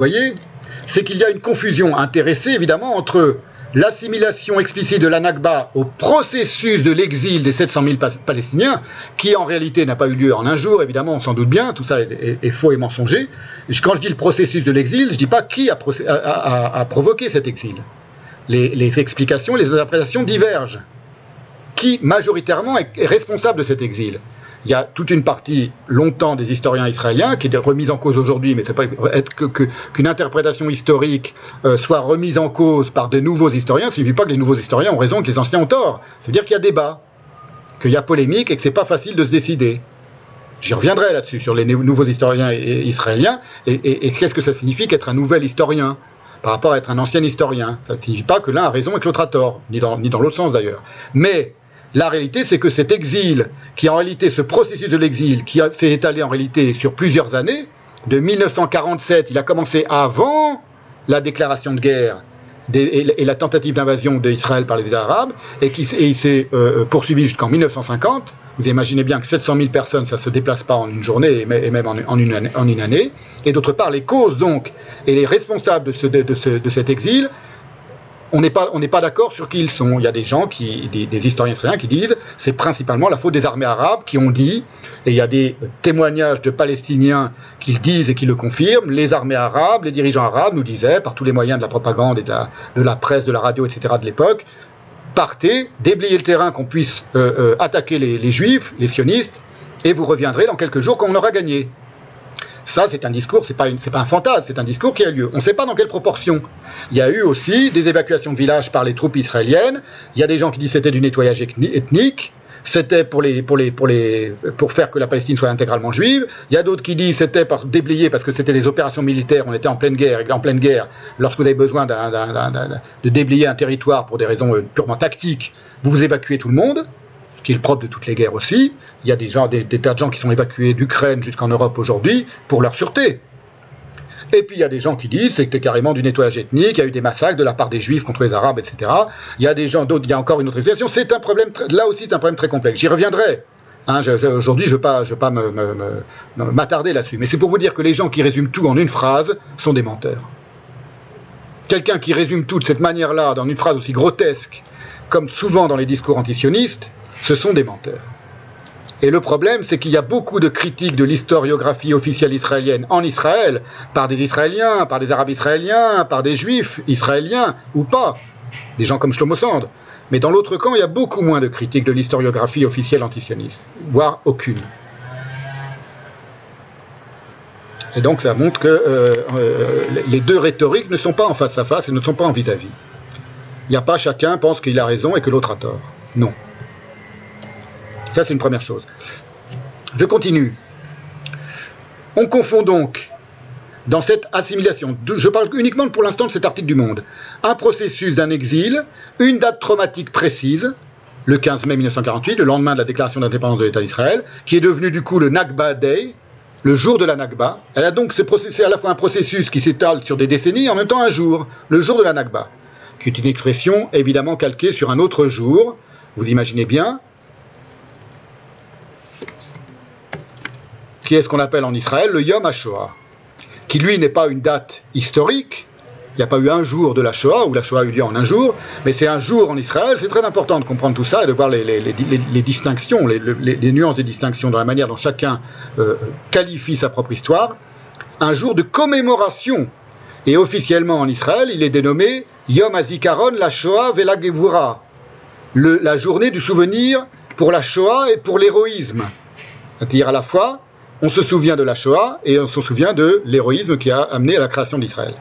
voyez, c'est qu'il y a une confusion intéressée, évidemment, entre l'assimilation explicite de la Nakba au processus de l'exil des 700 000 Palestiniens, qui en réalité n'a pas eu lieu en un jour, évidemment, on s'en doute bien, tout ça est faux et mensonger. Quand je dis le processus de l'exil, je ne dis pas qui a provoqué cet exil. Les explications, les interprétations divergent. Qui, majoritairement, est responsable de cet exil? Il y a toute une partie, longtemps, des historiens israéliens, qui est remise en cause aujourd'hui, mais c'est pas être qu'une interprétation historique soit remise en cause par de nouveaux historiens, ça ne signifie pas que les nouveaux historiens ont raison et que les anciens ont tort. Ça veut dire qu'il y a débat, qu'il y a polémique et que c'est pas facile de se décider. J'y reviendrai là-dessus, sur les nouveaux historiens israéliens, et qu'est-ce que ça signifie qu'être un nouvel historien par rapport à être un ancien historien. Ça ne signifie pas que l'un a raison et que l'autre a tort, ni dans l'autre sens d'ailleurs. Mais la réalité, c'est que cet exil, qui en réalité, ce processus de l'exil, qui s'est étalé en réalité sur plusieurs années, de 1947, il a commencé avant la déclaration de guerre et la tentative d'invasion d'Israël par les États arabes, et il s'est poursuivi jusqu'en 1950. Vous imaginez bien que 700 000 personnes, ça ne se déplace pas en une journée, et même en une année. Et d'autre part, les causes donc, et les responsables de cet exil, on n'est pas d'accord sur qui ils sont. Il y a des gens, des historiens israéliens qui disent c'est principalement la faute des armées arabes qui ont dit, et il y a des témoignages de Palestiniens qui le disent et qui le confirment, les armées arabes, les dirigeants arabes nous disaient, par tous les moyens de la propagande et de la presse, de la radio, etc. de l'époque, partez, déblayez le terrain qu'on puisse attaquer les juifs, les sionistes, et vous reviendrez dans quelques jours quand on aura gagné. Ça, c'est un discours, c'est pas un fantasme, c'est un discours qui a lieu. On ne sait pas dans quelle proportion. Il y a eu aussi des évacuations de villages par les troupes israéliennes. Il y a des gens qui disent que c'était du nettoyage ethnique. C'était pour faire que la Palestine soit intégralement juive. Il y a d'autres qui disent que c'était pour déblayer parce que c'était des opérations militaires. On était en pleine guerre. Et en pleine guerre, lorsque vous avez besoin de déblayer un territoire pour des raisons purement tactiques, vous évacuez tout le monde. Ce qui est le propre de toutes les guerres aussi. Il y a des tas de gens qui sont évacués d'Ukraine jusqu'en Europe aujourd'hui pour leur sûreté. Et puis il y a des gens qui disent que c'était carrément du nettoyage ethnique, il y a eu des massacres de la part des Juifs contre les Arabes, etc. Il y a des gens d'autres, il y a encore une autre explication. C'est un problème, là aussi c'est un problème très complexe. J'y reviendrai. Aujourd'hui je ne veux pas m'attarder là-dessus. Mais c'est pour vous dire que les gens qui résument tout en une phrase sont des menteurs. Quelqu'un qui résume tout de cette manière-là, dans une phrase aussi grotesque, comme souvent dans les discours antisionistes, ce sont des menteurs. Et le problème, c'est qu'il y a beaucoup de critiques de l'historiographie officielle israélienne en Israël, par des Israéliens, par des Arabes israéliens, par des Juifs israéliens, ou pas, des gens comme Shlomo Sand. Mais dans l'autre camp, il y a beaucoup moins de critiques de l'historiographie officielle antisioniste, voire aucune. Et donc ça montre que les deux rhétoriques ne sont pas en face à face et ne sont pas en vis-à-vis. Il n'y a pas chacun pense qu'il a raison et que l'autre a tort. Non. Ça, c'est une première chose. Je continue. On confond donc, dans cette assimilation, je parle uniquement pour l'instant de cet article du Monde, un processus d'un exil, une date traumatique précise, le 15 mai 1948, le lendemain de la déclaration d'indépendance de l'État d'Israël, qui est devenu du coup le Nakba Day, le jour de la Nakba. Elle a donc c'est à la fois un processus qui s'étale sur des décennies, et en même temps un jour, le jour de la Nakba, qui est une expression évidemment calquée sur un autre jour, vous imaginez bien, qui est ce qu'on appelle en Israël le Yom HaShoah, qui lui n'est pas une date historique, il n'y a pas eu un jour de la Shoah, où la Shoah a eu lieu en un jour, mais c'est un jour en Israël. C'est très important de comprendre tout ça et de voir les distinctions, les nuances des distinctions dans la manière dont chacun qualifie sa propre histoire. Un jour de commémoration, et officiellement en Israël, il est dénommé Yom HaZikaron la Shoah Vela Gevura, la journée du souvenir pour la Shoah et pour l'héroïsme. C'est-à-dire à la fois, on se souvient de la Shoah et on se souvient de l'héroïsme qui a amené à la création d'Israël.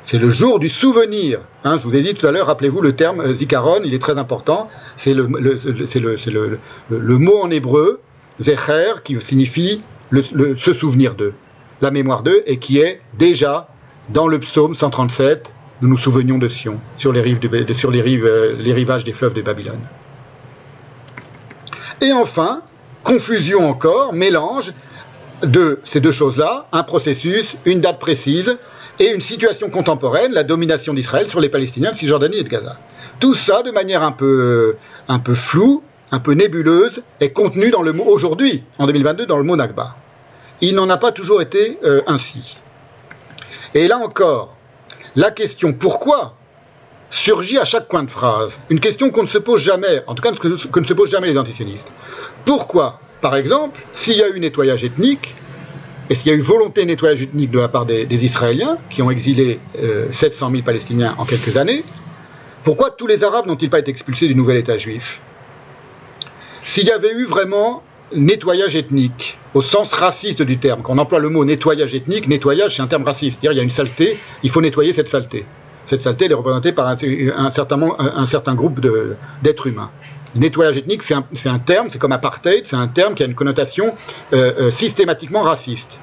C'est le jour du souvenir. Je vous ai dit tout à l'heure, rappelez-vous le terme Zikaron, il est très important. C'est le mot en hébreu, Zecher, qui signifie se souvenir d'eux, la mémoire d'eux, et qui est déjà dans le psaume 137, nous nous souvenions de Sion, sur les rivages des fleuves de Babylone. Et enfin, confusion encore, mélange de ces deux choses-là, un processus, une date précise, et une situation contemporaine, la domination d'Israël sur les Palestiniens de Cisjordanie et de Gaza. Tout ça, de manière un peu floue, un peu nébuleuse, est contenu dans le mot aujourd'hui, en 2022, dans le mot Nakba. Il n'en a pas toujours été ainsi. Et là encore, la question pourquoi surgit à chaque coin de phrase. Une question qu'on ne se pose jamais, en tout cas que ne se posent jamais les antisionistes. Pourquoi, par exemple, s'il y a eu nettoyage ethnique, et s'il y a eu volonté de nettoyage ethnique de la part des Israéliens, qui ont exilé 700 000 Palestiniens en quelques années, pourquoi tous les Arabes n'ont-ils pas été expulsés du nouvel État juif? S'il y avait eu vraiment nettoyage ethnique, au sens raciste du terme, quand on emploie le mot nettoyage ethnique, nettoyage c'est un terme raciste, c'est-à-dire il y a une saleté, il faut nettoyer cette saleté. Cette saleté elle est représentée par un certain groupe d'êtres humains. Le nettoyage ethnique, c'est un terme, c'est comme apartheid, c'est un terme qui a une connotation systématiquement raciste.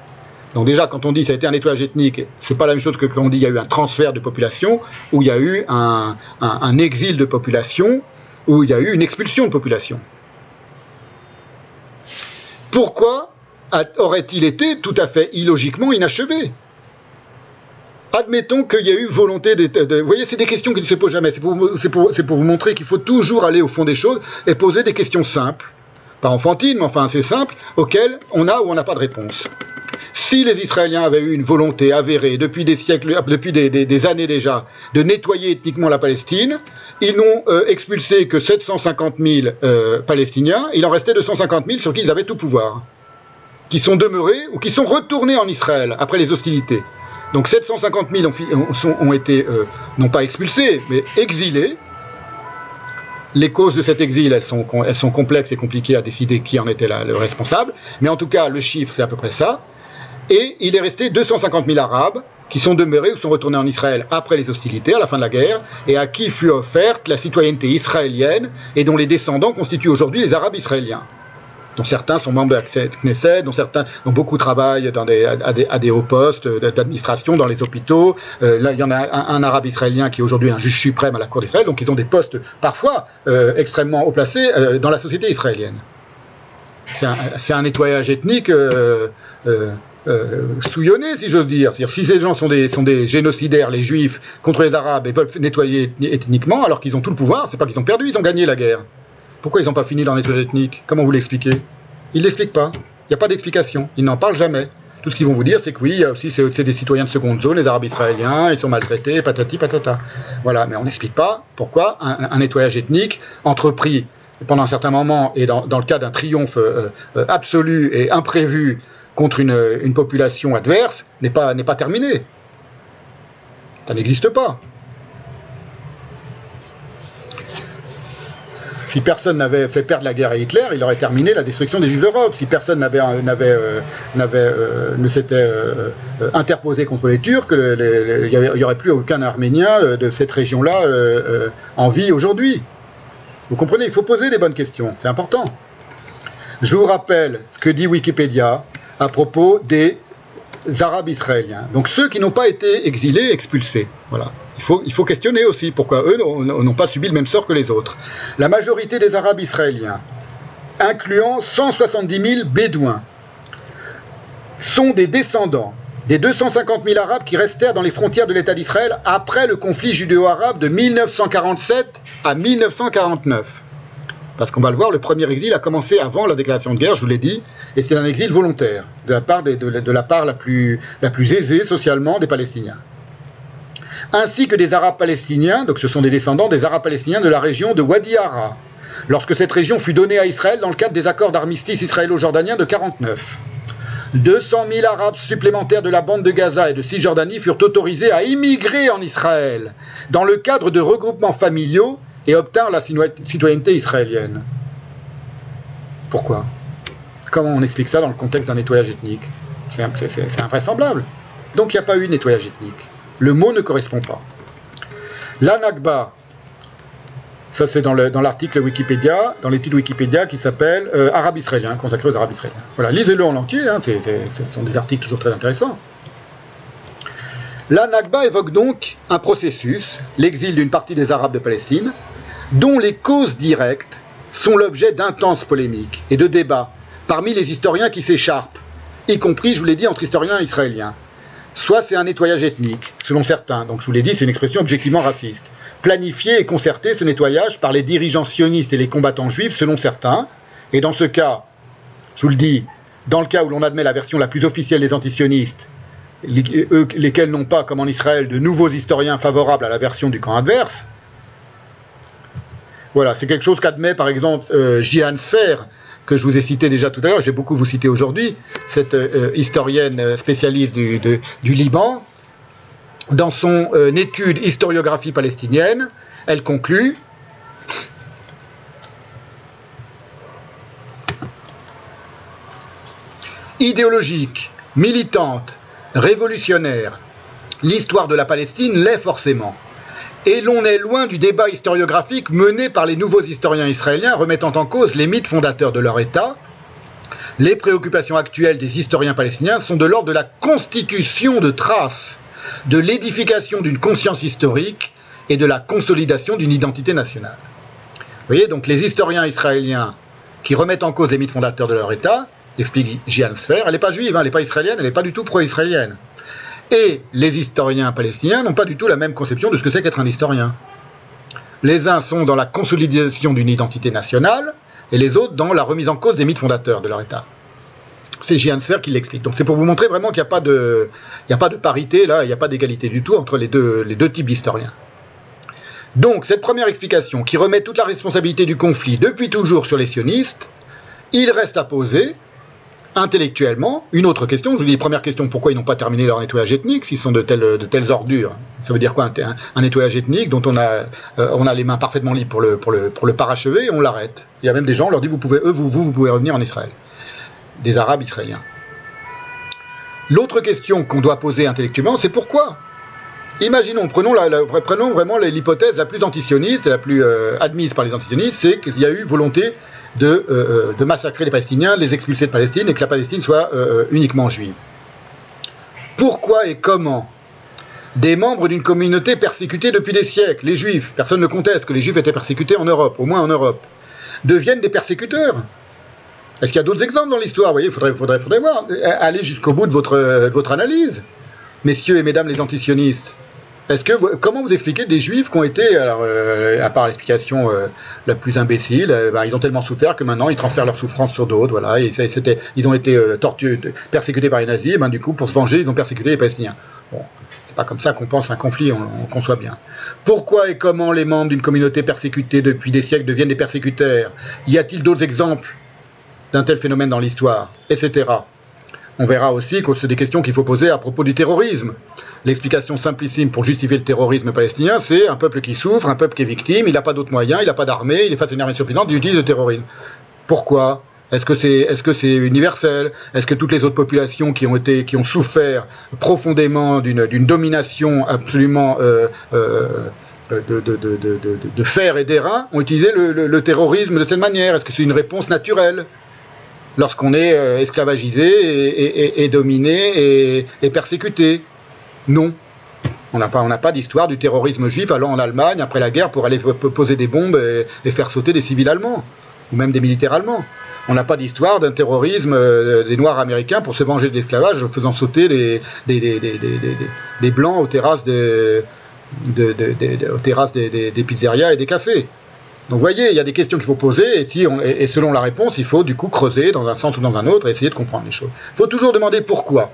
Donc déjà, quand on dit ça a été un nettoyage ethnique, c'est pas la même chose que quand on dit il y a eu un transfert de population, ou il y a eu un exil de population, ou il y a eu une expulsion de population. Pourquoi aurait-il été tout à fait illogiquement inachevé? Admettons qu'il y a eu volonté vous voyez, c'est des questions qui ne se posent jamais. C'est pour vous montrer qu'il faut toujours aller au fond des choses et poser des questions simples. Pas enfantines, mais enfin assez simples, auxquelles on a ou on n'a pas de réponse. Si les Israéliens avaient eu une volonté avérée depuis des siècles, depuis des années déjà, de nettoyer ethniquement la Palestine, ils n'ont expulsé que 750 000 Palestiniens, il en restait 250 000 sur qui ils avaient tout pouvoir, qui sont demeurés ou qui sont retournés en Israël après les hostilités. Donc 750 000 ont été, non pas expulsés, mais exilés. Les causes de cet exil, elles sont complexes et compliquées à décider qui en était le responsable, mais en tout cas, le chiffre, c'est à peu près ça. Et il est resté 250 000 Arabes qui sont demeurés ou sont retournés en Israël après les hostilités, à la fin de la guerre, et à qui fut offerte la citoyenneté israélienne et dont les descendants constituent aujourd'hui les Arabes israéliens, dont certains sont membres de la Knesset, dont beaucoup travaillent à des hauts postes d'administration dans les hôpitaux. Là, il y en a un Arabe israélien qui est aujourd'hui un juge suprême à la Cour d'Israël, donc ils ont des postes parfois extrêmement haut placés dans la société israélienne. C'est un nettoyage ethnique souillonné, si j'ose dire. C'est-à-dire, si ces gens sont des génocidaires, les Juifs, contre les Arabes, et veulent nettoyer ethniquement, alors qu'ils ont tout le pouvoir, c'est pas qu'ils ont perdu, ils ont gagné la guerre. Pourquoi ils n'ont pas fini leur nettoyage ethnique? Comment vous l'expliquez? Ils ne l'expliquent pas. Il n'y a pas d'explication. Ils n'en parlent jamais. Tout ce qu'ils vont vous dire, c'est que oui, aussi, c'est des citoyens de seconde zone, les Arabes israéliens, ils sont maltraités, patati patata. Voilà, mais on n'explique pas pourquoi un nettoyage ethnique entrepris pendant un certain moment et dans le cas d'un triomphe absolu et imprévu contre une population adverse n'est pas terminé. Ça n'existe pas. Si personne n'avait fait perdre la guerre à Hitler, il aurait terminé la destruction des Juifs d'Europe. Si personne ne s'était interposé contre les Turcs, il n'y aurait plus aucun Arménien de cette région-là en vie aujourd'hui. Vous comprenez, il faut poser des bonnes questions, c'est important. Je vous rappelle ce que dit Wikipédia à propos des Arabes israéliens. Donc ceux qui n'ont pas été exilés, expulsés. Voilà. Il faut questionner aussi pourquoi eux n'ont pas subi le même sort que les autres. La majorité des Arabes israéliens, incluant 170 000 Bédouins, sont des descendants des 250 000 Arabes qui restèrent dans les frontières de l'État d'Israël après le conflit judéo-arabe de 1947 à 1949. Parce qu'on va le voir, le premier exil a commencé avant la déclaration de guerre, je vous l'ai dit, et c'est un exil volontaire, de la part la plus aisée socialement des Palestiniens. Ainsi que des Arabes palestiniens, donc ce sont des descendants des Arabes palestiniens de la région de Wadi Ara, lorsque cette région fut donnée à Israël dans le cadre des accords d'armistice israélo-jordaniens de 1949. 200 000 Arabes supplémentaires de la bande de Gaza et de Cisjordanie furent autorisés à immigrer en Israël, dans le cadre de regroupements familiaux, et obtinrent la citoyenneté israélienne. Pourquoi? Comment on explique ça dans le contexte d'un nettoyage ethnique? C'est invraisemblable. Donc il n'y a pas eu de nettoyage ethnique. Le mot ne correspond pas. La Nakba, ça c'est dans l'article Wikipédia, dans l'étude Wikipédia qui s'appelle Arabes israéliens, consacré aux Arabes israéliens. Voilà, lisez-le en entier, hein, ce sont des articles toujours très intéressants. La Nakba évoque donc un processus, l'exil d'une partie des Arabes de Palestine, dont les causes directes sont l'objet d'intenses polémiques et de débats parmi les historiens qui s'écharpent, y compris, je vous l'ai dit, entre historiens israéliens. Soit c'est un nettoyage ethnique, selon certains, donc je vous l'ai dit, c'est une expression objectivement raciste. Planifié et concerté ce nettoyage par les dirigeants sionistes et les combattants juifs, selon certains, et dans ce cas, je vous le dis, dans le cas où l'on admet la version la plus officielle des antisionistes, lesquels n'ont pas, comme en Israël, de nouveaux historiens favorables à la version du camp adverse. Voilà, c'est quelque chose qu'admet par exemple Jihan Sfer, que je vous ai cité déjà tout à l'heure, j'ai beaucoup vous cité aujourd'hui, cette historienne spécialiste du Liban. Dans son étude Historiographie palestinienne, elle conclut idéologique, militante, révolutionnaire, l'histoire de la Palestine l'est forcément. Et l'on est loin du débat historiographique mené par les nouveaux historiens israéliens remettant en cause les mythes fondateurs de leur État. Les préoccupations actuelles des historiens palestiniens sont de l'ordre de la constitution de traces, de l'édification d'une conscience historique et de la consolidation d'une identité nationale. Vous voyez, donc les historiens israéliens qui remettent en cause les mythes fondateurs de leur État, explique Jihan Sfer, elle n'est pas juive, elle n'est pas israélienne, elle n'est pas du tout pro-israélienne. Et les historiens palestiniens n'ont pas du tout la même conception de ce que c'est qu'être un historien. Les uns sont dans la consolidation d'une identité nationale, et les autres dans la remise en cause des mythes fondateurs de leur État. C'est Jihan Sfer qui l'explique. Donc c'est pour vous montrer vraiment qu'il n'y a pas de parité, là, il n'y a pas d'égalité du tout entre les deux types d'historiens. Donc cette première explication, qui remet toute la responsabilité du conflit depuis toujours sur les sionistes, il reste à poser intellectuellement une autre question. Je vous dis, première question, pourquoi ils n'ont pas terminé leur nettoyage ethnique s'ils sont de telles ordures? Ça veut dire quoi un nettoyage ethnique dont on a les mains parfaitement libres pour le parachever et on l'arrête. Il y a même des gens, on leur dit vous pouvez revenir en Israël. Des Arabes israéliens. L'autre question qu'on doit poser intellectuellement, c'est pourquoi? Imaginons, prenons vraiment l'hypothèse la plus antisioniste et la plus admise par les antisionistes, c'est qu'il y a eu volonté de massacrer les Palestiniens, de les expulser de Palestine et que la Palestine soit uniquement juive. Pourquoi et comment des membres d'une communauté persécutée depuis des siècles, les Juifs, personne ne conteste que les Juifs étaient persécutés en Europe, au moins en Europe, deviennent des persécuteurs? Est-ce qu'il y a d'autres exemples dans l'histoire? Vous voyez, il faudrait voir. Allez jusqu'au bout de votre analyse, messieurs et mesdames les antisionistes. Comment vous expliquez des Juifs qui ont été, alors, à part l'explication la plus imbécile, ils ont tellement souffert que maintenant ils transfèrent leur souffrance sur d'autres, voilà, ils ont été persécutés par les nazis, et du coup, pour se venger, ils ont persécuté les Palestiniens. Bon, c'est pas comme ça qu'on pense un conflit, on conçoit bien. Pourquoi et comment les membres d'une communauté persécutée depuis des siècles deviennent des persécuteurs? Y a-t-il d'autres exemples d'un tel phénomène dans l'histoire, etc. On verra aussi que c'est des questions qu'il faut poser à propos du terrorisme. L'explication simplissime pour justifier le terrorisme palestinien, c'est un peuple qui souffre, un peuple qui est victime, il n'a pas d'autres moyens, il n'a pas d'armée, il est face à une armée suffisante, il utilise le terrorisme. Pourquoi? Est-ce que c'est universel? Est-ce que toutes les autres populations qui ont souffert profondément d'une domination absolument de fer et d'airain ont utilisé le terrorisme de cette manière? Est-ce que c'est une réponse naturelle lorsqu'on est esclavagisé et dominé et persécuté? Non. On n'a pas d'histoire du terrorisme juif allant en Allemagne après la guerre pour aller poser des bombes et faire sauter des civils allemands, ou même des militaires allemands. On n'a pas d'histoire d'un terrorisme des Noirs américains pour se venger de l'esclavage en faisant sauter des Blancs aux terrasses des pizzerias et des cafés. Donc vous voyez, il y a des questions qu'il faut poser, et selon la réponse, il faut du coup creuser dans un sens ou dans un autre et essayer de comprendre les choses. Il faut toujours demander pourquoi.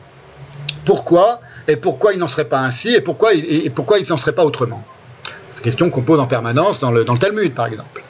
Pourquoi, et pourquoi il n'en serait pas ainsi, et pourquoi il n'en serait pas autrement. C'est une question qu'on pose en permanence dans le Talmud, par exemple.